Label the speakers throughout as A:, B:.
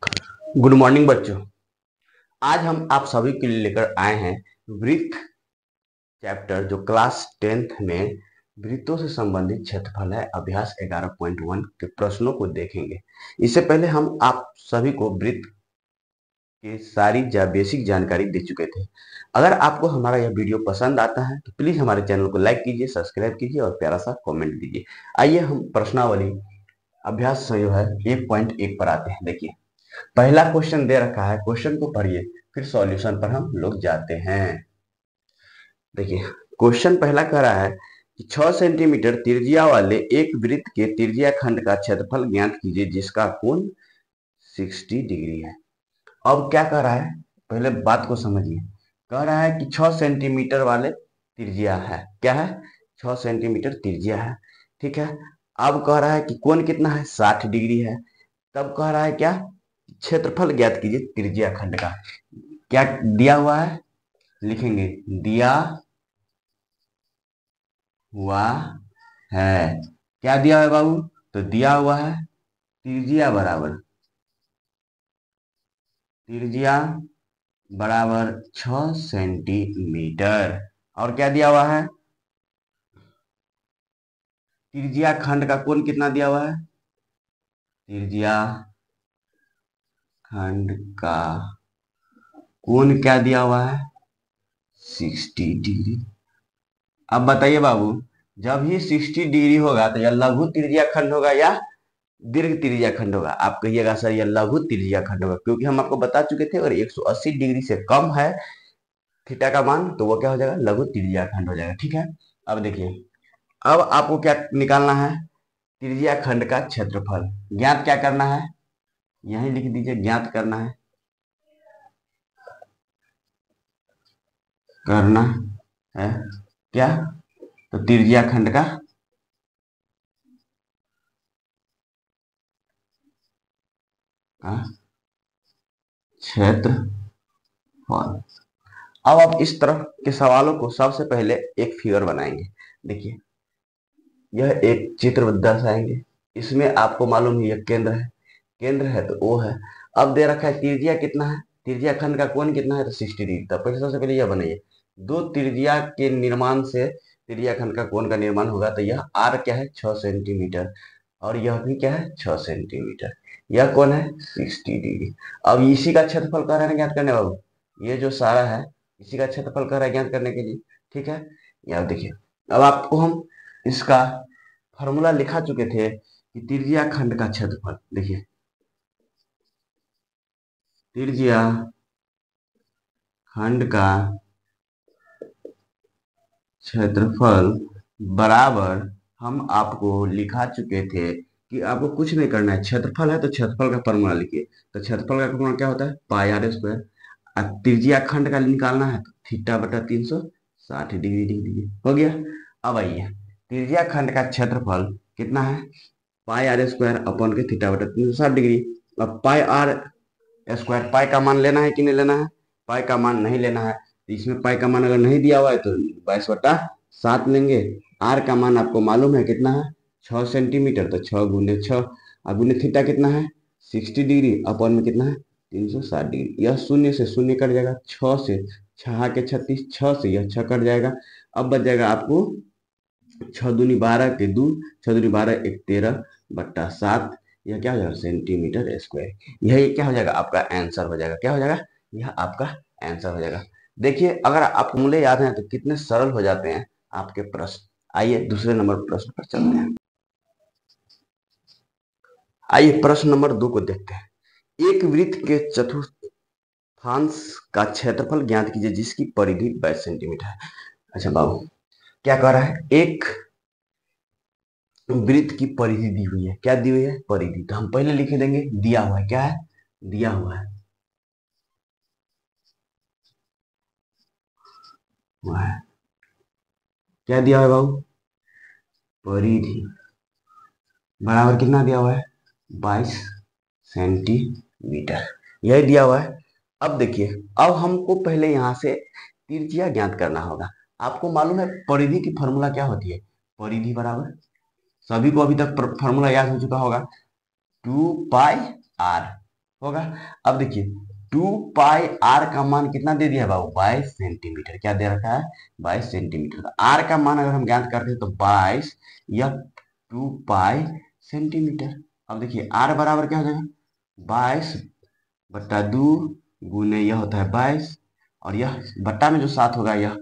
A: Good morning बच्चों। आज हम आप सभी के लिए लेकर आए हैं वृत्त चैप्टर, जो क्लास 10th में वृत्तों से संबंधित क्षेत्रफल है। अभ्यास 11.1 के प्रश्नों को देखेंगे। इससे पहले हम आप सभी को वृत्त की सारी बेसिक जानकारी दे चुके थे। अगर आपको हमारा यह वीडियो पसंद आता है तो प्लीज हमारे चैनल को लाइक कीजिए, सब्सक्राइब कीजिए और प्यारा सा कमेंट दीजिए। आइए हम प्रश्नावली अभ्यास जो है 1.1 पर आते हैं। देखिए, पहला क्वेश्चन दे रखा है, क्वेश्चन को पढ़िए फिर सॉल्यूशन पर हम लोग जाते हैं। देखिए, क्वेश्चन पहला कह रहा है कि 6 सेंटीमीटर त्रिज्या वाले एक वृत्त के त्रिज्या खंड का क्षेत्रफल ज्ञात कीजिए जिसका कोण 60 डिग्री है। अब क्या कह रहा है, पहले बात को समझिए। कह रहा है कि 6 सेंटीमीटर वाले त्रिज्या है, क्या है, 6 सेंटीमीटर त्रिज्या है, ठीक है। अब कह रहा है कि कोण कितना है, 60 डिग्री है। तब कह रहा है क्या, क्षेत्रफल ज्ञात कीजिए त्रिज्या खंड का। क्या दिया हुआ है, लिखेंगे दिया हुआ है। क्या दिया हुआ है बाबू, तो दिया हुआ है त्रिज्या बराबर 6 सेंटीमीटर। और क्या दिया हुआ है, त्रिज्या खंड का कोण कितना दिया हुआ है, त्रिज्या खंड का कोण क्या दिया हुआ है, 60 डिग्री। अब बताइए बाबू, जब ही 60 डिग्री होगा तो यह लघु त्रिज्या खंड होगा या दीर्घ त्रिज्या खंड होगा? आप कहिएगा सर यह लघु त्रिज्या खंड होगा, क्योंकि हम आपको बता चुके थे अगर 180 डिग्री से कम है थीटा का मान तो वो क्या हो जाएगा, लघु त्रिज्या खंड हो जाएगा, ठीक है। अब देखिए, अब आपको क्या निकालना है, त्रिज्या खंड का क्षेत्रफल ज्ञात क्या करना है, यही लिख दीजिए, ज्ञात करना है क्या, तो त्रिज्या खंड का क्षेत्रफल। अब आप इस तरह के सवालों को सबसे पहले एक फिगर बनाएंगे। देखिए, यह एक चित्र दर्शाएंगे, इसमें आपको मालूम है यह केंद्र है तो O है। अब दे रखा है त्रिज्या कितना है, त्रिज्या खंड का कोण कितना है, तो 60 डिग्री। तब पहले सबसे पहले यह बनाइए, दो त्रिज्या के निर्माण से त्रिज्या खंड का कोण का निर्माण होगा, तो यह R क्या है, 6 सेंटीमीटर, और यह भी क्या है, 6 सेंटीमीटर। यह कौन है, 60 डिग्री। अब इसी का क्षेत्रफल कह रहे हैं ज्ञात करने बाबू, ये जो सारा है इसी का क्षेत्रफल कह रहा है ज्ञात करने के लिए, ठीक है। यार देखिए, अब आपको हम इसका फॉर्मूला लिखा चुके थे कि त्रिज्या खंड का क्षेत्रफल, देखिए त्रिज्या खंड का क्षेत्रफल बराबर, हम आपको लिखा चुके थे कि आपको कुछ नहीं करना है, क्षेत्रफल है तो क्षेत्रफल का फॉर्मूला लिखिए। तो क्षेत्रफल का फॉर्मूला क्या होता है, पाई आर स्क्वायर। और त्रिज्या खंड का निकालना है तो थीटा बटा 360 डिग्री लिख दीजिए, हो गया। अब आइए, त्रिज्या खंड का क्षेत्रफल कितना है, पाई आर स्क्वायर अपॉन के थीटा बटा 360 डिग्री। अब पाई आर स्क्वायर, पाई का मान लेना है कि नहीं लेना है, पाई का मान नहीं लेना है, तो इसमें पाई का मान अगर नहीं दिया हुआ है तो 22/7 लेंगे। आर का मान आपको मालूम है कितना है, 6 सेंटीमीटर, तो 6 गुने 6, और गुने थीटा कितना है, 60 डिग्री, अपॉन में कितना है, 360 डिग्री। यह शून्य से शून्य कट जाएगा, 6 से 6 के 36, 6 से यह 6 कट जाएगा। अब बच जाएगा आपको 6 दूनी 12 के 2, 6 दूनी 12 1 13/7, यह क्या हो जाएगा, सेंटीमीटर स्क्वायर। यही क्या हो जाएगा, आपका आंसर हो जाएगा। क्या हो जाएगा, यह आपका आंसर हो जाएगा। देखिए, अगर आप मूल्य याद हैं तो कितने सरल हो जाते हैं आपके प्रश्न। आइए दूसरे नंबर प्रश्न पर चलते हैं। आइए प्रश्न नंबर 2 को देखते हैं। एक वृत्त के चतुर्थांश का क्षेत्रफल ज्ञात कीजिए जिसकी परिधि 22 सेंटीमीटर है। अच्छा बाबू, क्या कह रहा है, एक वृत्त की परिधि दी हुई है, क्या दी हुई है, परिधि। तो हम पहले लिख देंगे दिया हुआ है, क्या है, दिया हुआ है, क्या दिया हुआ है बाबू, परिधि बराबर कितना दिया हुआ है, 22 सेंटीमीटर, यही दिया हुआ है। अब देखिए, अब हमको पहले यहां से त्रिज्या ज्ञात करना होगा। आपको मालूम है परिधि की फॉर्मूला क्या होती है, परिधि बराबर, सभी को अभी तक फॉर्मूला याद हो चुका होगा, 2 पाई आर, होगा। अब देखिए 2 पाई आर का मान कितना दे दिया है बाबू, 22 सेंटीमीटर। क्या दे रखा है, 22 सेंटीमीटर। आर का मान अगर हम ज्ञात करते हैं तो 22 या 2 पाई सेंटीमीटर। अब देखिए आर बराबर क्या हो जाएगा, 22/2 गुने यह होता है 22, और यह बट्टा में जो 7 होगा यह,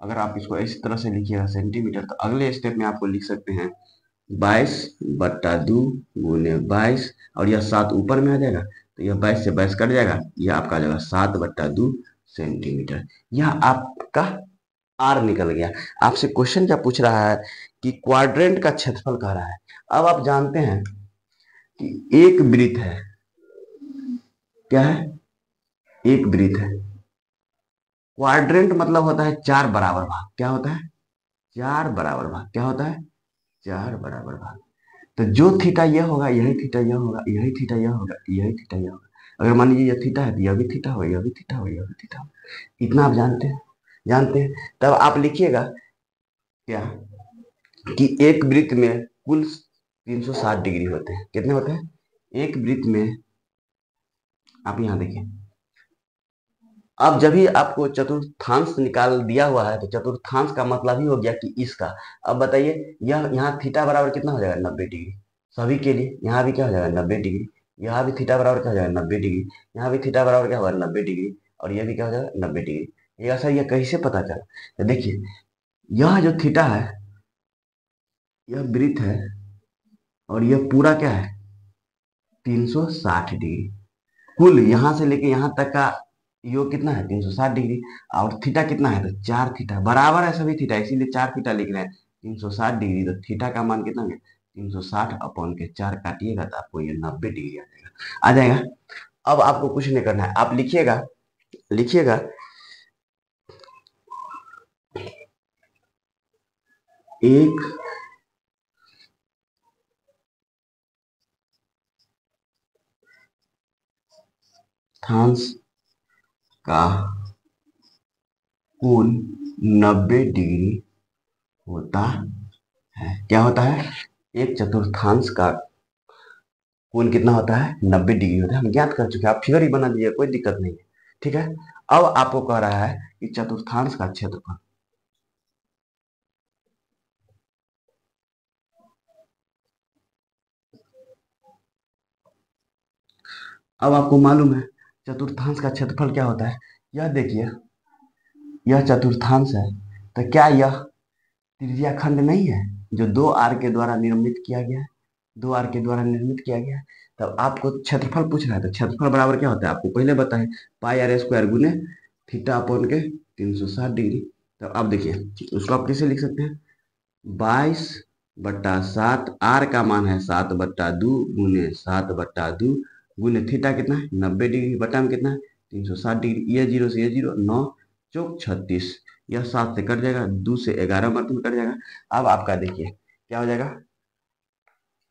A: अगर आप इसको इस तरह से लिखिएगा सेंटीमीटर, तो अगले स्टेप में आपको लिख सकते हैं 22/2 गुने 22, और यह 7 ऊपर में आ जाएगा, तो यह 22 से 22 कट जाएगा, यह आपका आ जाएगा 7/2 सेंटीमीटर। यह आपका आर निकल गया। आपसे क्वेश्चन क्या पूछ रहा है कि क्वाड्रेंट का क्षेत्रफल कह रहा है। अब आप जानते हैं कि एक वृत्त है, क्या है, एक वृत्त है। क्वाड्रेंट मतलब होता है 4 बराबर भाग। क्या होता है, 4 बराबर भाग। क्या होता है, 4 बराबर भाग। तो जो थीटा यह होगा, यही थीटा यह होगा, यही थीटा यह होगा, यही थीटा यह होगा। अगर मान लीजिए यह थीटा है तो यह भी थीटा होगा, यह भी थीटा होगा, यह भी थीटा होगा। इतना आप जानते हैं, जानते हैं। तब आप लिखिएगा क्या, कि एक वृत्त में कुल 360 डिग्री होते हैं। कितने होते हैं, एक वृत्त में, आप यहाँ देखिए। अब जब भी आपको चतुर्थांश निकाल दिया हुआ है, तो चतुर्थांश का मतलब ही हो गया कि इसका। अब बताइए, यह यहाँ थीटा बराबर कितना हो जाएगा, 90 डिग्री। सभी के लिए यहाँ भी क्या हो जाएगा, 90 डिग्री। यहाँ भी थीटा बराबर क्या हो जाएगा, 90 डिग्री। यहाँ भी थीटा बराबर क्या होगा, 90 डिग्री। और यह भी क्या हो जाएगा, 90 डिग्री। ये सर यह कैसे पता चला, तो देखिए यह जो थीटा है, यह वृत्त है, और यह पूरा क्या है, 360 डिग्री। कुल यहाँ से लेके यहाँ तक का योग कितना है, 360 डिग्री। और थीटा कितना है, तो 4 थीटा बराबर है सभी थीटा, इसीलिए 4 थीटा लिख रहे हैं। 360 डिग्री, तो थीटा का मान कितना है, 360/4 काटिएगा तो आपको ये 90 डिग्री आ जाएगा, आ जाएगा। अब आपको कुछ नहीं करना है, आप लिखिएगा, लिखिएगा एक थांस का कोण 90 डिग्री होता है। क्या होता है, एक चतुर्थांश का कोण कितना होता है, 90 डिग्री होता है। हम ज्ञात कर चुके हैं, आप फिगर ही बना दीजिए, कोई दिक्कत नहीं है। ठीक है, अब आपको कह रहा है कि चतुर्थांश का क्षेत्रफल। अब आपको मालूम है चतुर्थांश का क्षेत्रफल क्या होता है। यह देखिए, यह चतुर्थांश है, तो क्या यह त्रिज्या खंड नहीं है, जो 2 आर के द्वारा निर्मित किया गया है, 2 आर के द्वारा निर्मित किया गया है। तब आपको क्षेत्रफल पूछ रहा है, तो क्षेत्रफल बराबर क्या होता है, आपको पहले बताए, पाई r² गुने थीटा अपॉन के 360 डिग्री। तो अब देखिए उसको आप कैसे लिख सकते हैं, 22/7, आर का मान है 7/2 गुने 7/2 गुने थीटा कितना है, 90 डिग्री, बटा में कितना है, 360 डिग्री। ये जीरो से ये जीरो, 9 चौक 36, यह 7 से कट जाएगा, 2 से 11 मत में कट जाएगा। अब आपका देखिए क्या हो जाएगा,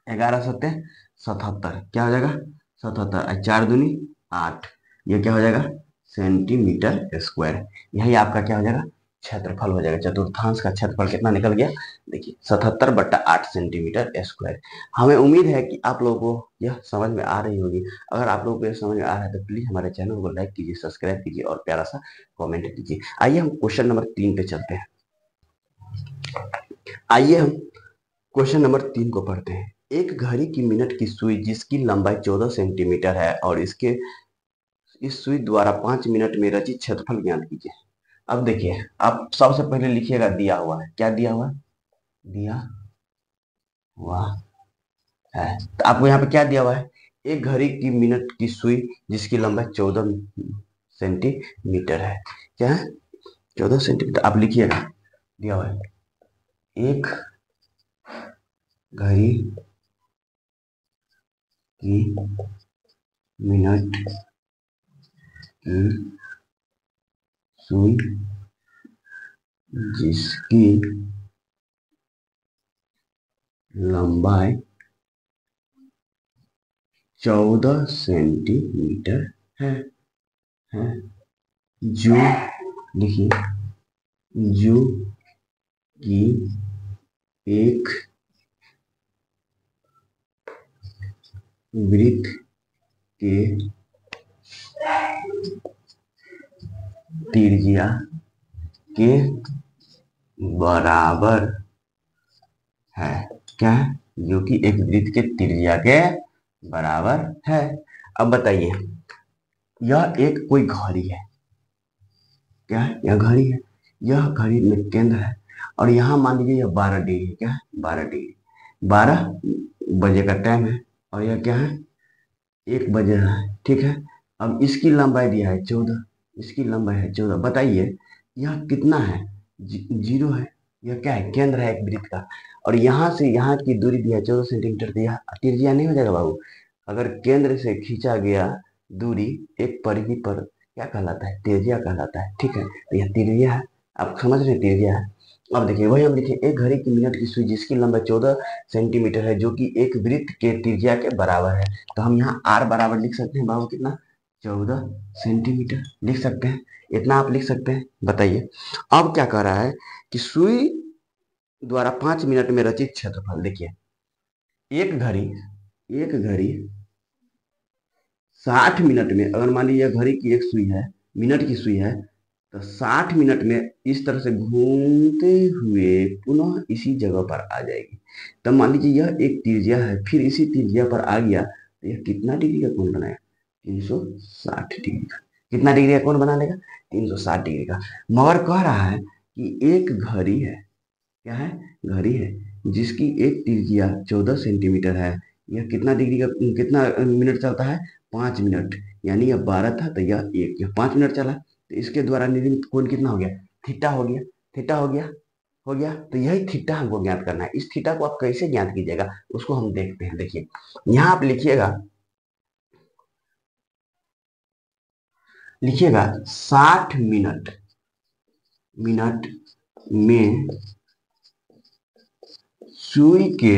A: 11×7 = 77। क्या हो जाएगा, 77, 4×2 = 8। ये क्या हो जाएगा, सेंटीमीटर स्क्वायर। यही आपका क्या हो जाएगा, क्षेत्रफल हो जाएगा। चतुर्थांश का क्षेत्रफल कितना निकल गया, देखिए 77/8 सेंटीमीटर स्क्वायर। हमें उम्मीद है कि आप लोगों को यह समझ में आ रही होगी। अगर आप लोगों को यह समझ में आ रहा है तो प्लीज हमारे चैनल को लाइक कीजिए, सब्सक्राइब कीजिए और प्यारा सा कमेंट कीजिए। आइए हम क्वेश्चन नंबर 3 पे चलते हैं। आइए हम क्वेश्चन नंबर 3 को पढ़ते हैं। एक घड़ी की मिनट की सुई जिसकी लंबाई 14 सेंटीमीटर है और इसके इस सुई द्वारा 5 मिनट में रचित क्षेत्रफल ज्ञात कीजिए। अब देखिए, आप सबसे पहले लिखिएगा दिया हुआ है। क्या दिया हुआ है, दिया हुआ है। तो आपको यहाँ पे क्या दिया हुआ है, एक घड़ी की मिनट की सुई जिसकी लंबाई 14 सेंटीमीटर है। क्या है, 14 सेंटीमीटर। आप लिखिएगा, दिया हुआ है एक घड़ी की मिनट की सुई जिसकी लंबाई 14 सेंटीमीटर है जो, देखिए, जो कि एक वृत्त के त्रिज्या के बराबर है। क्या है? जो कि एक वृत्त के त्रिज्या के बराबर है। अब बताइए, यह एक कोई घड़ी है। क्या है? यह घड़ी है। यह घड़ी में केंद्र है और यहाँ मान लीजिए यह 12 डिग्री है। क्या है? 12 डिग्री। 12 बजे का टाइम है और यह क्या है? 1 बजे रहा है। ठीक है। अब इसकी लंबाई दिया है 14। इसकी लंबाई है 14। बताइए यह कितना है? जीरो है। यह क्या है? केंद्र है एक वृत्त का। और यहाँ से यहाँ की दूरी दिया 14 सेंटीमीटर दिया। त्रिज्या नहीं हो जाएगा बाबू? अगर केंद्र से खींचा गया दूरी एक परिधि पर क्या कहलाता है? त्रिज्या कहलाता है। ठीक है, तो यह त्रिज्या है। आप समझ रहे हैं त्रिज्या है। अब देखिए वही हम लिखे, एक घड़ी की मिनट की सुई जिसकी लंबाई 14 सेंटीमीटर है जो कि एक वृत्त के त्रिज्या के बराबर है। तो हम यहाँ आर बराबर लिख सकते हैं बाबू कितना? 14 सेंटीमीटर लिख सकते हैं। इतना आप लिख सकते हैं। बताइए अब क्या कह रहा है कि सुई द्वारा 5 मिनट में रचित क्षेत्रफल। देखिए एक घड़ी 60 मिनट में, अगर मान लीजिए घड़ी की एक सुई है, मिनट की सुई है, तो 60 मिनट में इस तरह से घूमते हुए पुनः इसी जगह पर आ जाएगी। तब मान लीजिए यह एक त्रिज्या है, फिर इसी त्रिज्या पर आ गया तो यह कितना डिग्री का कोण बनाएगा? 360 डिग्री का। कितना डिग्री का कोण बना लेगा? 360 डिग्री का। मगर कह रहा है कि एक घड़ी है। क्या है? घड़ी है जिसकी एक त्रिज्या 14 सेंटीमीटर है। यह कितना डिग्री का, कितना मिनट चलता है? 5 मिनट। यानी यह 12 था तो यह 1, यह 5 मिनट चला तो इसके द्वारा निर्मित कोण कितना हो गया? थीटा हो गया। थीटा हो गया। हो गया। तो यही थीटा हमको ज्ञात करना है। इस थीटा को आप कैसे ज्ञात कीजिएगा उसको हम देखते हैं। देखिए यहाँ आप लिखिएगा 60 मिनट में सुई के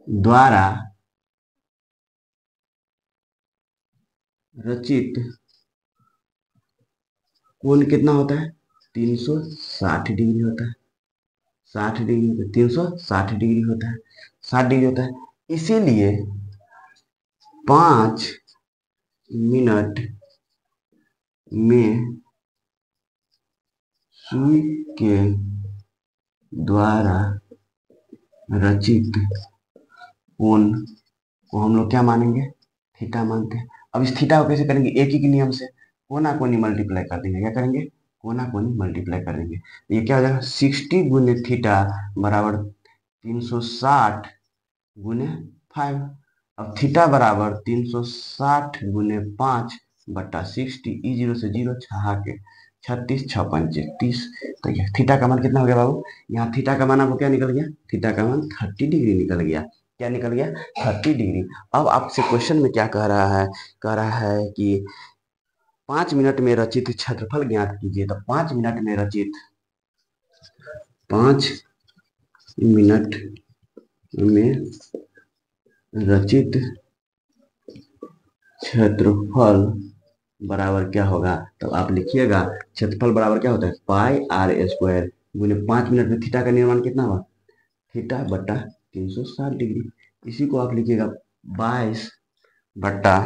A: द्वारा रचित कोण कितना होता है? 360 डिग्री होता है। 60 डिग्री, 360 डिग्री होता है। 60 डिग्री होता है। इसीलिए 5 मिनट में सुई के द्वारा रचित कोण को हम लोग क्या मानेंगे? थीटा मानते हैं। अब इस थीटा को कैसे करेंगे? एक ही के नियम से कोना कोनी मल्टीप्लाई कर देंगे। क्या करेंगे? कोना कोनी मल्टीप्लाई कर देंगे। तो ये क्या हो जाएगा? 60 गुने थीटा बराबर 360 गुने 5। अब थीटा बराबर 360 गुने 5 बटा 60। ई जीरो से जीरो छहा के 36 6 पंचे 30। तो ये थीटा का मान कितना हो गया बाबू? यहाँ थीटा का मान आपको क्या निकल गया? थीटा का मान 30 डिग्री निकल गया। क्या निकल गया? 30 डिग्री। अब आपसे क्वेश्चन में क्या कह रहा है? कह रहा है कि 5 मिनट में रचित क्षेत्रफल ज्ञात कीजिए। तो 5 मिनट में रचित 5 मिनट में रचित क्षेत्रफल बराबर क्या होगा? तो आप लिखिएगा क्षेत्रफल बराबर क्या होता है? पाई आर स्क्वायर गुने 5 मिनट में थीटा का निर्माण कितना हुआ? थीटा बटा 360 डिग्री। इसी को आप लिखिएगा 22 बटा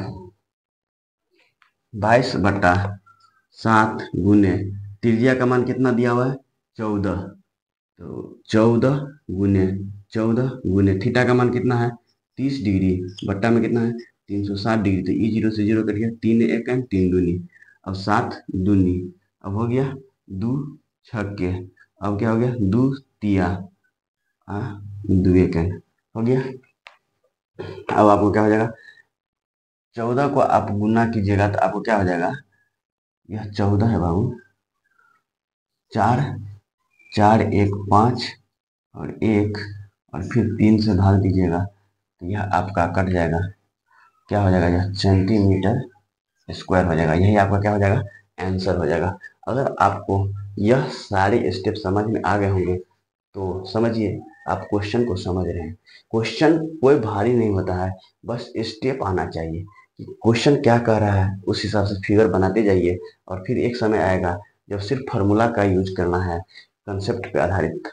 A: 7 गुने त्रिज्या का मान कितना दिया हुआ है? 14। तो 14 गुने थीटा का मान कितना है? 30 डिग्री बट्टा में कितना है? 360 डिग्री। तो ई जीरो से जीरो कट गया, 3 एक 3 दूनी। अब 7 दूनी, अब हो गया 2 छक्के। अब क्या हो गया? 2 तिया 2 एक हो गया। अब आपको क्या हो जाएगा? 14 को आप गुना कीजिएगा तो आपको क्या हो जाएगा? यह 14 है बाबू। 4 4 1 5 और 1 और फिर 3 से भाग दीजिएगा तो यह आपका कट जाएगा। क्या हो जाएगा? यह सेंटीमीटर स्क्वायर हो जाएगा। यही आपका क्या हो जाएगा? आंसर हो जाएगा। अगर आपको यह सारे स्टेप समझ में आ गए होंगे तो समझिए आप क्वेश्चन को समझ रहे हैं। क्वेश्चन कोई भारी नहीं होता है, बस स्टेप आना चाहिए कि क्वेश्चन क्या कह रहा है, उस हिसाब से फिगर बनाते जाइए और फिर एक समय आएगा जब सिर्फ फार्मूला का यूज करना है, कंसेप्ट पे आधारित।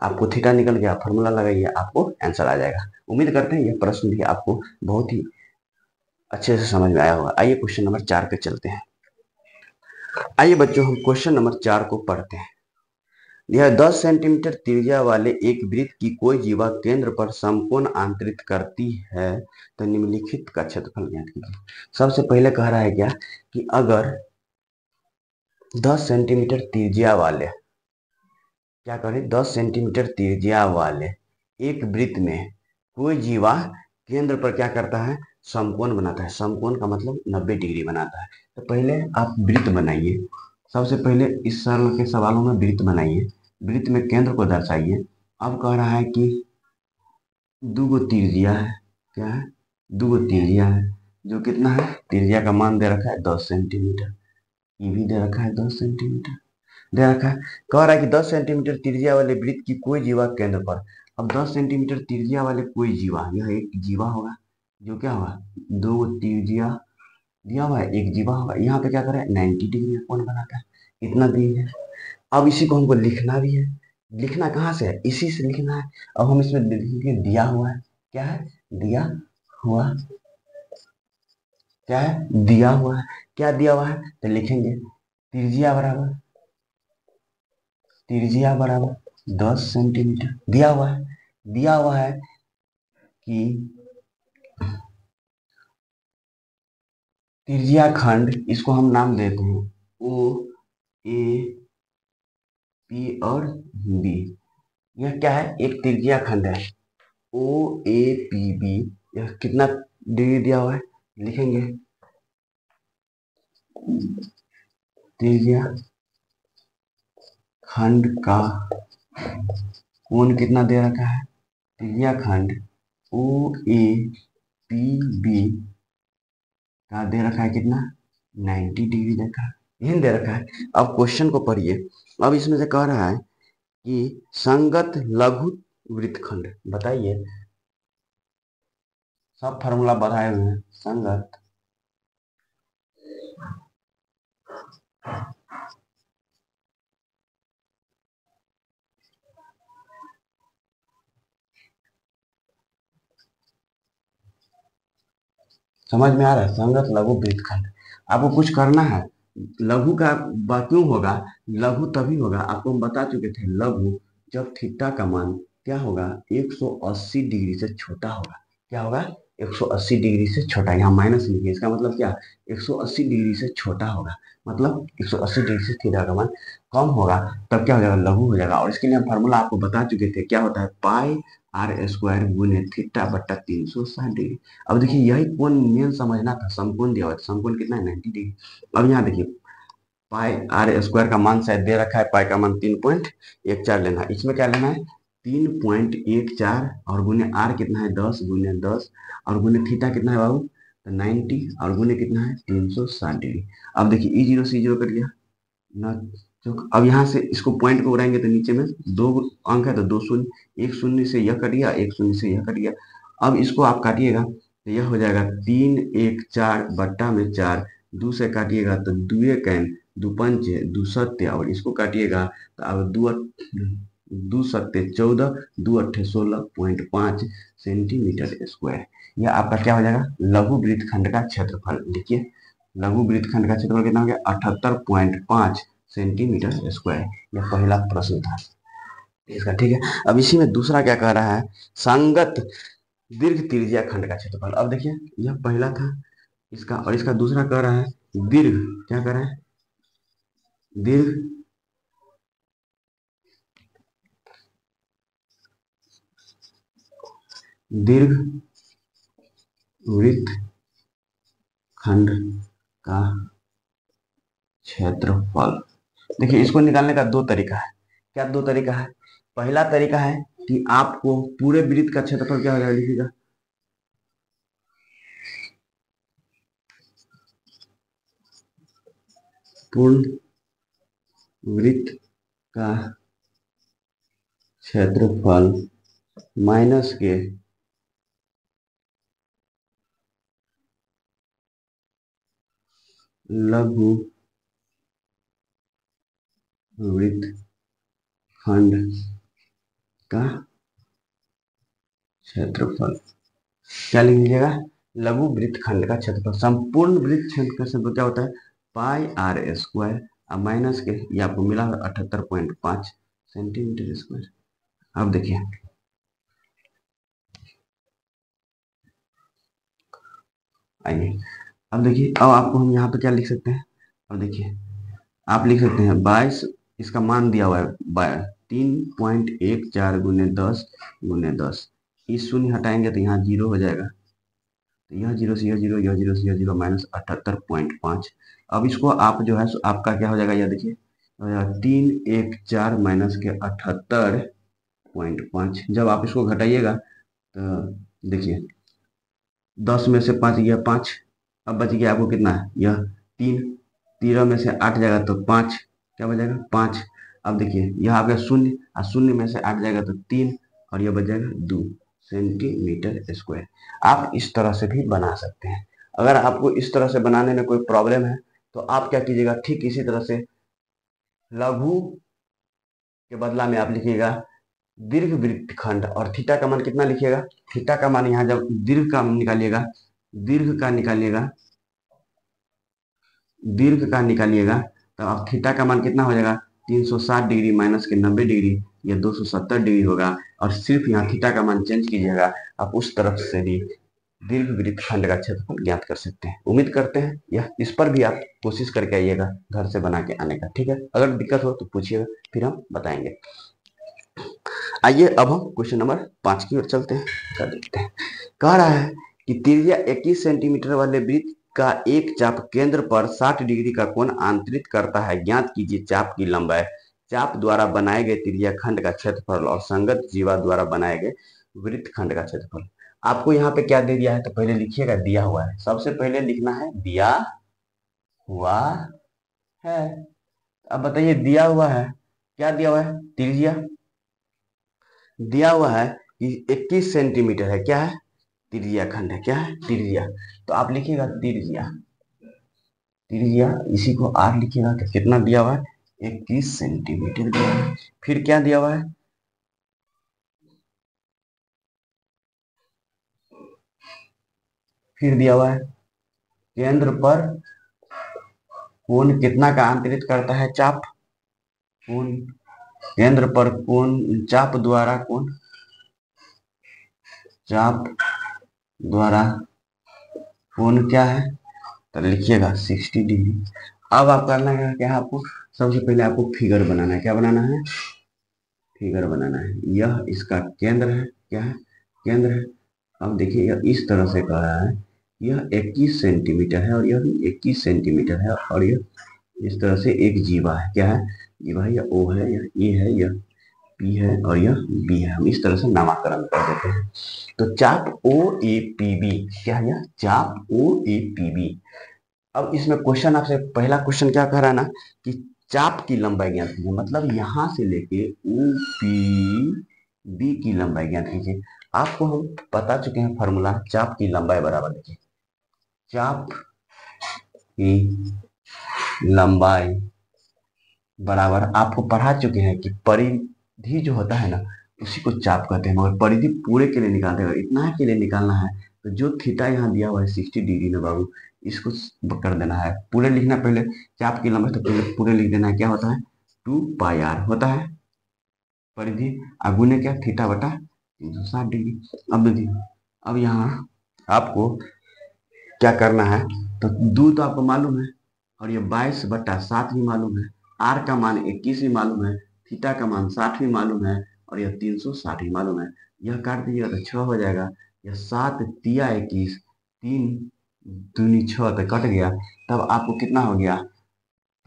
A: आपको थीटा निकल गया, फार्मूला लगाइए, आपको आंसर आ जाएगा। उम्मीद करते हैं यह प्रश्न भी आपको बहुत ही अच्छे से समझ में आया होगा। आइए क्वेश्चन नंबर 4 पे चलते हैं। आइए बच्चों हम क्वेश्चन नंबर 4 को पढ़ते हैं। यह 10 सेंटीमीटर त्रिज्या वाले एक वृत्त की कोई जीवा केंद्र पर समकोण आंतरित करती है तो निम्नलिखित का क्षेत्रफल ज्ञात कीजिए। सबसे पहले कह रहा है क्या कि अगर 10 सेंटीमीटर त्रिज्या वाले, क्या करें, 10 सेंटीमीटर त्रिज्या वाले एक वृत्त में कोई जीवा केंद्र पर क्या करता है, समकोण बनाता है। समकोण का मतलब 90 डिग्री बनाता है। तो पहले आप वृत्त बनाइए। सबसे पहले इस सरल के सवालों में वृत्त बनाइए, वृत्त में केंद्र को दर्शाइए। अब कह रहा है कि दो त्रिज्या है, क्या है, दो त्रिज्या है, जो कितना है, त्रिज्या का मान दे रखा है 10 सेंटीमीटर, ये भी दे रखा है 10 सेंटीमीटर दे रखा है। कह रहा है कि 10 सेंटीमीटर त्रिज्या वाले वृत्त की कोई जीवा केंद्र पर। अब 10 सेंटीमीटर त्रिज्या वाले कोई जीवा, यह एक जीवा होगा, जो क्या होगा, दो त्रिज्या दिया हुआ है, एक जीवा होगा। यहाँ पे क्या करें, 90 डिग्री का कोण बनाता है, इतना दिया है। अब इसी को हमको लिखना भी है। लिखना कहाँ से है, इसी से लिखना है। अब हम इसमें लिखेंगे दिया हुआ है, क्या है, दिया हुआ, क्या है, दिया हुआ है। क्या दिया हुआ है, तो लिखेंगे त्रिज्या बराबर 10 सेंटीमीटर दिया हुआ है। दिया हुआ है कि त्रिज्या खंड, इसको हम नाम देते हैं ओ ए पी और बी। यह क्या है, एक त्रिज्या खंड है ओ ए पी बी। यह कितना डिग्री दिया हुआ है, लिखेंगे त्रिज्या खंड का कोण कितना दे रखा है, त्रिज्या खंड ओ ए पी बी का दे रखा है कितना, 90 डिग्री देखा है, यही दे रखा है। अब क्वेश्चन को पढ़िए। अब इसमें से कह रहा है कि संगत लघु वृत्तखंड, बताइए, सब फार्मूला बताए हुए हैं। संगत समझ में आ रहा है, संगत लघु वृत्तखंड। आपको कुछ करना है, लघु का क्यों होगा, लघु तभी होगा, आपको हम बता चुके थे, लघु जब थीटा का मान क्या होगा, 180 डिग्री से छोटा होगा। क्या होगा, 180 डिग्री से छोटा, यहाँ माइनस लिखिए, इसका मतलब क्या, 180 डिग्री से छोटा होगा, मतलब 180 डिग्री से थीटा का मान कम होगा, तब क्या हो जाएगा, लघु हो जाएगा। और इसके लिए हम फार्मूला आपको बता चुके थे, क्या होता है, पाई आर स्क्वायर गुने थीटा बट्टा 360 डिग्री। अब देखिए यही कोण मेन समझना था, समकोण दिया हुआ है, समकोण कितना है, 90 डिग्री। अब यहाँ देखिए पाई आर स्क्वायर का मान शायद दे रखा है, पाई का मान 3.14 लेना है, इसमें क्या लेना है, 3.14 और गुने आर कितना है, 10 गुने 10 और गुने थीटा कितना है बाबू, तो 90 और गुने कितना है, 360 डिग्री। अब देखिए ई जीरो सी जीरो कर गया ना, तो अब यहाँ से इसको पॉइंट को उड़ाएंगे तो नीचे में दो अंक है तो दो शून्य, एक शून्य से यह कट गया, एक शून्य से यह कट गया। अब इसको आप काटिएगा तो यह हो जाएगा 3 1 4 बट्टा में 4, दो से काटिएगा तो दुए कैन दो पंच दो सत्य, और इसको काटिएगा तो अब दो सत्य 14, दो अट्ठे 16.5 सेंटीमीटर स्क्वायर। यह आपका क्या हो जाएगा, लघु वृत्तखंड का क्षेत्रफल। देखिए लघु वृत्तखंड का क्षेत्रफल कितना हो गया, 78.5 सेंटीमीटर स्क्वायर। यह पहला प्रश्न था इसका, ठीक है। अब इसी में दूसरा क्या कह रहा है, संगत दीर्घ त्रिज्या खंड का क्षेत्रफल। अब देखिए यह पहला था इसका, और इसका दूसरा कह रहा है दीर्घ, क्या कह रहा है, दीर्घ दीर्घ वृत्त खंड का क्षेत्रफल। देखिए इसको निकालने का दो तरीका है। क्या दो तरीका है, पहला तरीका है कि आपको पूरे वृत्त का क्षेत्रफल क्या हो जाएगा, लिखिएगा पूर्ण वृत्त का क्षेत्रफल माइनस के लघु वृत्त खंड का क्षेत्रफल। क्या लिख लीजिएगा, लघु वृत्तखंड का क्षेत्रफल। संपूर्ण वृत्तखंड का क्षेत्रफल क्या होता है? पाई आर स्क्वायर। अब माइनस के ये आपको मिला 78.5 सेंटीमीटर स्क्वायर। अब देखिए, आइए अब देखिए, अब आपको हम यहाँ पे क्या लिख सकते हैं? अब देखिए, आप लिख सकते हैं 22, इसका मान दिया हुआ है 3.14 गुने 10 गुने 10। इस शून्य हटाएंगे तो यहाँ जीरो हो जाएगा, तो यह जीरो से यह जीरो, यह जीरो से यह जीरो, माइनस 78.5। अब इसको आप जो है आपका क्या हो जाएगा, यह देखिए 314 माइनस के 78.5। जब आप इसको घटाइएगा तो देखिए 10 में से 5 गया 5, अब बच गया आपको कितना है? यह 3। 13 में से 8 जाएगा तो 5, क्या बचेगा? 5। अब देखिए यह आ गया शून्य, और शून्य में से 8 जाएगा तो 3, और यह बच जाएगा 2 सेंटीमीटर स्क्वायर। आप इस तरह से भी बना सकते हैं। अगर आपको इस तरह से बनाने में कोई प्रॉब्लम है तो आप क्या कीजिएगा, ठीक इसी तरह से लघु के बदला में आप लिखिएगा दीर्घ वृत्तखंड, और थीटा का मान कितना लिखिएगा? थीटा का मान यहाँ जब दीर्घ का निकालिएगा, दीर्घ का निकालिएगा, दीर्घ का निकालिएगा तो आप थीटा का मान कितना हो जाएगा? 360 डिग्री माइनस के 90 डिग्री, या 270 डिग्री होगा। और सिर्फ यहाँ थीटा का मान चेंज कीजिएगा, आप उस तरफ से भी दीर्घ वृत्तखंड का क्षेत्रफल ज्ञात कर सकते हैं। उम्मीद करते हैं यह इस पर भी आप कोशिश करके आइएगा घर से बना के आने का, ठीक है? अगर दिक्कत हो तो पूछिएगा, फिर हम बताएंगे। आइए अब हम क्वेश्चन नंबर 5 की ओर चलते हैं, कर देखते हैं। कह रहा है कि त्रिज्या 21 सेंटीमीटर वाले वृत्त का एक चाप केंद्र पर 60 डिग्री का कोण आंतरित करता है। ज्ञात कीजिए चाप की लंबाई। चाप द्वारा बनाए गए त्रिज्या खंड का क्षेत्रफल और संगत जीवा द्वारा बनाए गए वृत्त खंड का क्षेत्रफल। आपको यहाँ पे क्या दे दिया है? तो पहले लिखिएगा दिया हुआ है। सबसे पहले लिखना है दिया हुआ है। अब बताइए दिया हुआ है, क्या दिया हुआ है? त्रिज्या दिया हुआ है कि 21 सेंटीमीटर है, क्या है? त्रिज्या खंड है, क्या है? त्रिज्या। तो आप लिखिएगा त्रिज्या, त्रिज्या इसी को आर लिखिएगा। तो कितना दिया हुआ है? 21 सेंटीमीटर दिया हुआ है। फिर क्या दिया हुआ है? फिर दिया हुआ है केंद्र पर कोण कितना का आंतरित करता है? चाप। कोण केंद्र पर कोण चाप द्वारा कोण, चाप द्वारा कोण क्या है? तो लिखिएगा 60 डिग्री। अब आप करना है क्या? आपको सबसे पहले आपको फिगर बनाना है। क्या बनाना है? फिगर बनाना है। यह इसका केंद्र है, क्या है? केंद्र है। अब देखिए यह इस तरह से कह रहा है, यह 21 सेंटीमीटर है और यह भी 21 सेंटीमीटर है, और यह इस तरह से एक जीवा है, क्या है? जीवा है, यह ओ है, यह ए है, यह पी है और यह बी है। हम इस तरह से नामकरण कर देते हैं। तो चाप ओ ए पी बी, क्या है? यह चाप ओ ए पी बी। अब इसमें क्वेश्चन आपसे, पहला क्वेश्चन क्या कह रहा है ना कि चाप की लंबाई ज्ञात कीजिए, मतलब यहां से लेके ओ पी बी की लंबाई ज्ञात कीजिए। आपको हम बता चुके हैं फॉर्मूला, चाप की लंबाई बराबर देखिए, चाप की लंबाई बराबर, आपको पढ़ा चुके हैं कि परिधि जो होता है ना उसी को चाप कहते हैं, मगर परिधि पूरे के लिए निकालते हैं। इतना के लिए निकालना है तो जो थीटा यहाँ दिया हुआ है 60 डिग्री में बाबू, इसको कर देना है पूरे, लिखना पहले चाप की लंबाई, तो पहले पूरे लिख देना है। क्या होता है? 2 पाई आर होता है परिधि, गुने क्या? थीटा बटा 360 डिग्री। अब देखिए, अब यहाँ आपको क्या करना है? तो दो तो आपको मालूम है, और ये 22/7 भी मालूम है, आर का मान 21 भी मालूम है, थीटा का मान 60 भी मालूम है, और यह 360 भी मालूम है। यह काट दीजिएगा तो 6 हो जाएगा। यह 7 तिया 21, 3 दूनी 6 तो कट गया। तब आपको कितना हो गया?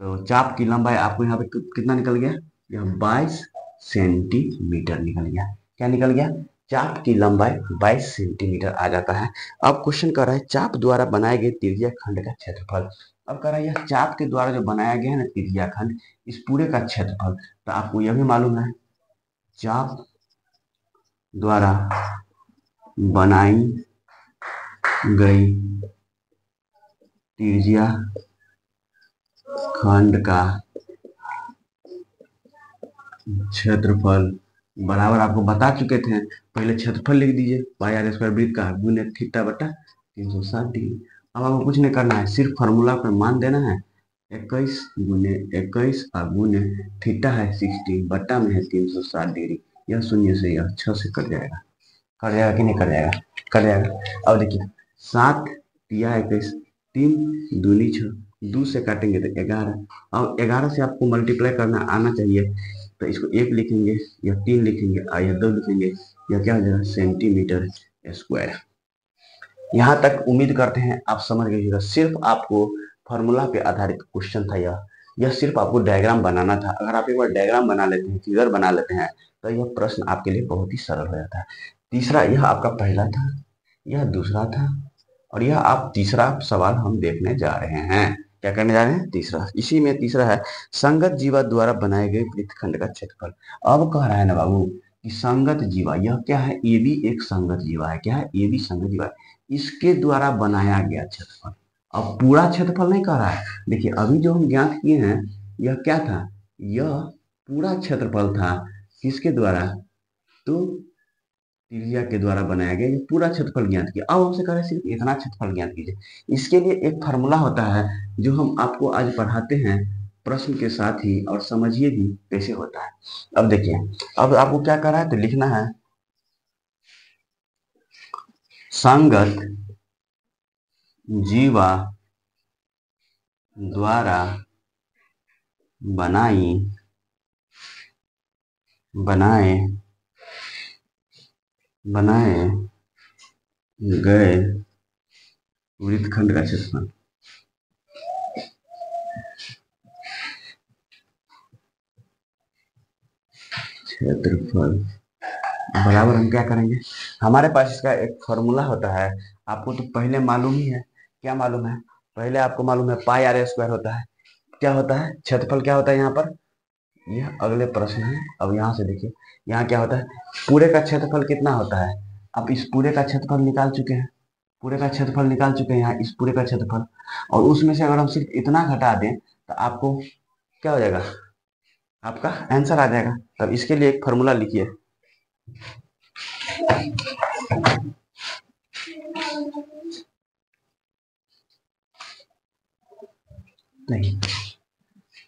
A: तो चाप की लंबाई आपको यहाँ पे कितना निकल गया? यह 22 सेंटीमीटर निकल गया। क्या निकल गया? चाप की लंबाई 22 सेंटीमीटर आ जाता है। अब क्वेश्चन कर रहा है चाप द्वारा बनाए गए त्रिज्या खंड का क्षेत्रफल। अब कह रहा है यह चाप के द्वारा जो बनाया गया है ना त्रिज्या खंड, इस पूरे का क्षेत्रफल। तो आपको यह भी मालूम है चाप द्वारा बनाई गई त्रिज्या खंड का क्षेत्रफल बराबर, आपको बता चुके थे, पहले क्षेत्रफल लिख दीजिए पाई आर स्क्वायर वृत्त का गुने थीटा बटा 360 डिग्री। अब आपको कुछ नहीं करना है, सिर्फ फार्मूला पे मान देना है। 21 गुने थीटा है 60 बटा में है 360 डिग्री। यह शून्य से यह 6 से कट जाएगा। कट जाएगा कि नहीं कट जाएगा? कट जाएगा। अब देखिए 7 या 21, 3 दूनी 6, 2 से काटेंगे तो 11। अब 11 से आपको मल्टीप्लाई करना आना चाहिए, तो इसको 1 लिखेंगे या 3 लिखेंगे या 2 लिखेंगे, या क्या हो जाएगा सेंटीमीटर स्क्वायर। यहाँ तक उम्मीद करते हैं आप समझ गए। सिर्फ आपको फॉर्मूला पे आधारित क्वेश्चन था यह सिर्फ आपको डायग्राम बनाना था। अगर आप एक बार डायग्राम बना लेते हैं, फिगर बना लेते हैं, तो यह प्रश्न आपके लिए बहुत ही सरल हो जाता है। तीसरा, यह आपका पहला था, यह दूसरा था, और यह आप तीसरा सवाल हम देखने जा रहे हैं। क्या करने जा रहे हैं? तीसरा। इसी में तीसरा है संगत जीवा द्वारा बनाए गए वृत्तखंड का क्षेत्रफल। अब कह रहा है ना बाबू कि संगत जीवा, यह क्या है? ये भी एक संगत जीवा है। क्या है? ये भी संगत जीवा है। इसके द्वारा बनाया गया क्षेत्रफल। अब पूरा क्षेत्रफल नहीं कह रहा है। देखिए अभी जो हम ज्ञात किए हैं यह क्या था? यह पूरा क्षेत्रफल था। किसके द्वारा? तो त्रिज्या के द्वारा बनाया गया। ये पूरा क्षेत्रफल ज्ञात किया। अब हमसे कह रहे हैं सिर्फ इतना क्षेत्रफल ज्ञात कीजिए। इसके लिए एक फार्मूला होता है जो हम आपको आज पढ़ाते हैं प्रश्न के साथ ही, और समझिए भी कैसे होता है। अब देखिए, अब आपको क्या कर रहा है, तो लिखना है संगत जीवा द्वारा बनाए गए वृत्तखंड का क्षेत्रफल। बराबर हम क्या करेंगे, हमारे पास इसका एक फॉर्मूला होता है। आपको तो पहले मालूम ही है। क्या मालूम है? पहले आपको मालूम है पाई आर स्क्वायर होता है। क्या होता है? क्षेत्रफल क्या होता है यहाँ पर? यह अगले प्रश्न है। अब यहाँ से देखिए, यहाँ क्या होता है? पूरे का क्षेत्रफल कितना होता है? आप इस पूरे का क्षेत्रफल निकाल चुके हैं। पूरे का क्षेत्रफल निकाल चुके हैं यहाँ, इस पूरे का क्षेत्रफल। और उसमें से अगर हम सिर्फ इतना घटा दें तो आपको क्या हो जाएगा? आपका आंसर आ जाएगा। तब इसके लिए एक फॉर्मूला लिखिए। नहीं,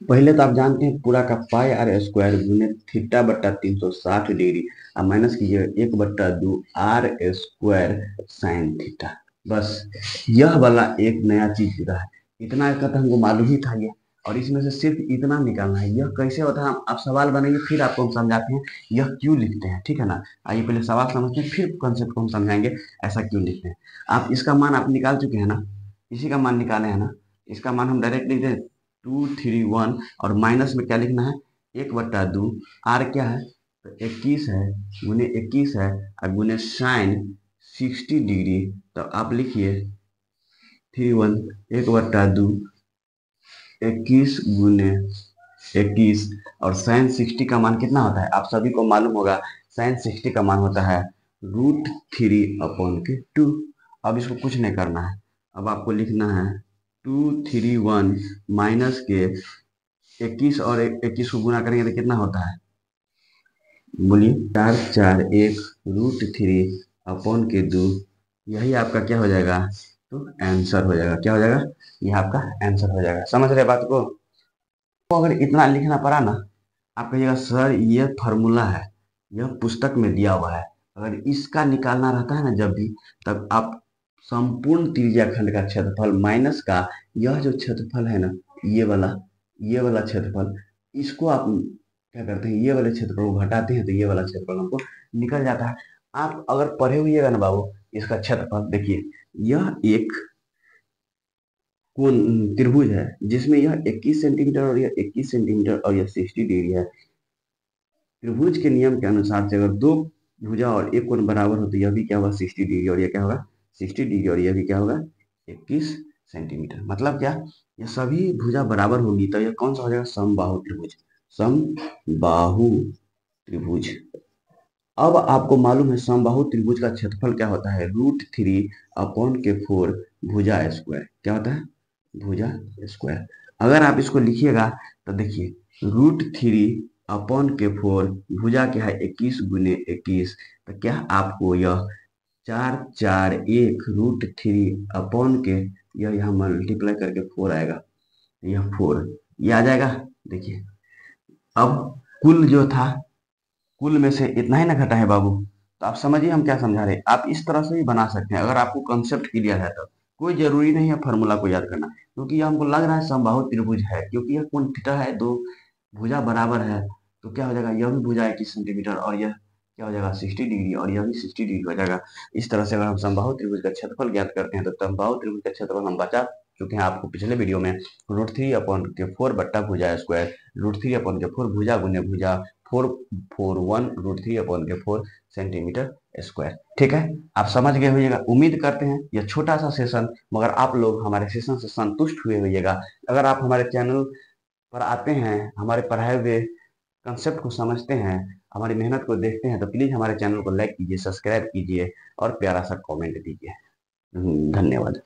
A: पहले तो आप जानते हैं पूरा का पाई आर स्क्वायर गुने थीटा बट्टा 360 डिग्री। अब माइनस कीजिए 1/2 आर स्क्वायर साइन थीटा। बस यह वाला एक नया चीज जुड़ा है। इतना का तो हमको मालूम ही था ये, और इसमें से सिर्फ इतना निकालना है। यह कैसे होता है आप सवाल बनाइए, फिर आपको हम समझाते हैं यह क्यों लिखते हैं। ठीक है ना? आइए पहले सवाल समझते हैं, फिर कॉन्सेप्ट को हम समझाएंगे ऐसा क्यों लिखते हैं। आप इसका मान आप निकाल चुके हैं ना, इसी का मान निकाले है ना। इसका मान हम डायरेक्ट लिख दें 231, और माइनस में क्या लिखना है? 1/2। आर क्या है? तो 21 है, गुने 21 है, और गुने साइन 60 डिग्री। तो आप लिखिए 31 1/2 21 गुने 21, और साइन 60 का मान कितना होता है? आप सभी को मालूम होगा, साइन 60 का मान होता है √3/2। अब इसको कुछ नहीं करना है। अब आपको लिखना है 231 माइनस के 21, और 21 को गुना करेंगे तो कितना होता है? बोलिए। 4 4 1 √3/2। यही आपका क्या हो जाएगा? तो आंसर हो जाएगा। क्या हो जाएगा? यह आपका आंसर हो जाएगा। समझ रहे बात को? तो अगर इतना लिखना पड़ा ना, आप कहिएगा सर ये फॉर्मूला है, यह पुस्तक में दिया हुआ है। अगर इसका निकालना रहता है ना जब भी, तब आप संपूर्ण त्रिज्या खंड का क्षेत्रफल माइनस का यह जो क्षेत्रफल है ना, ये वाला क्षेत्रफल, इसको आप क्या करते हैं, ये वाले क्षेत्रफल को घटाते हैं तो ये वाला क्षेत्रफल हमको निकल जाता है। आप अगर पढ़े हुइएगा ना बाबू, इसका क्षेत्रफल देखिए, यह एक कोण त्रिभुज है जिसमें यह 21 सेंटीमीटर और यह 21 सेंटीमीटर और यह 60 डिग्री है। त्रिभुज के नियम के अनुसार से अगर दो भुजा और एक कोण बराबर हो तो यह भी क्या होगा? 60 डिग्री, और यह क्या होगा? 60 डिग्री, और यह भी क्या होगा? 21 सेंटीमीटर। मतलब क्या? ये सभी भुजा बराबर होगी तो यह कौन सा हो जाएगा? समबाहु त्रिभुज। समबाहु त्रिभुज। अब आपको मालूम है समबाहु त्रिभुज का क्षेत्रफल क्या होता है? √3/4 भुजा स्क्वायर। क्या होता है? भुजा स्क्वायर। अगर आप इसको लिखिएगा तो देखिए √3/4 भुजा क्या है? 21 गुने 21। तो क्या आपको यह 4 4 1 √3 यह यहाँ मल्टीप्लाई करके 4 आएगा, यह 4 ये आ जाएगा। देखिए अब कुल जो था, कुल में से इतना ही ना घटा है बाबू। तो आप समझिए हम क्या समझा रहे हैं। आप इस तरह से भी बना सकते हैं अगर आपको कंसेप्ट क्लियर है तो। कोई जरूरी नहीं है फार्मूला को याद करना, क्योंकि यह हमको लग रहा है समबाहु त्रिभुज है, क्योंकि यह कोण थीटा है, दो भुजा बराबर है, तो क्या हो जाएगा, यह भी भुजा 80 सेंटीमीटर और यह क्या हो जाएगा 60 डिग्री और यह भी 60 डिग्री हो जाएगा। इस तरह से अगर हम समबाहु त्रिभुज का क्षेत्रफल ज्ञात करते हैं तो समबाहु त्रिभुज का क्षेत्रफल हम बचा चुके हैं आपको पिछले वीडियो में। √3/4 बट्टा भुजा स्क्वायर, √3/4 भुजा गुने भुजा 441 √3/4 सेंटीमीटर स्क्वायर। ठीक है, आप समझ गए होइएगा। उम्मीद करते हैं यह छोटा सा सेशन, मगर आप लोग हमारे सेशन से संतुष्ट हुए होइएगा। अगर आप हमारे चैनल पर आते हैं, हमारे पढ़ाए हुए कंसेप्ट को समझते हैं, हमारी मेहनत को देखते हैं, तो प्लीज हमारे चैनल को लाइक कीजिए, सब्सक्राइब कीजिए और प्यारा सा कमेंट दीजिए। धन्यवाद।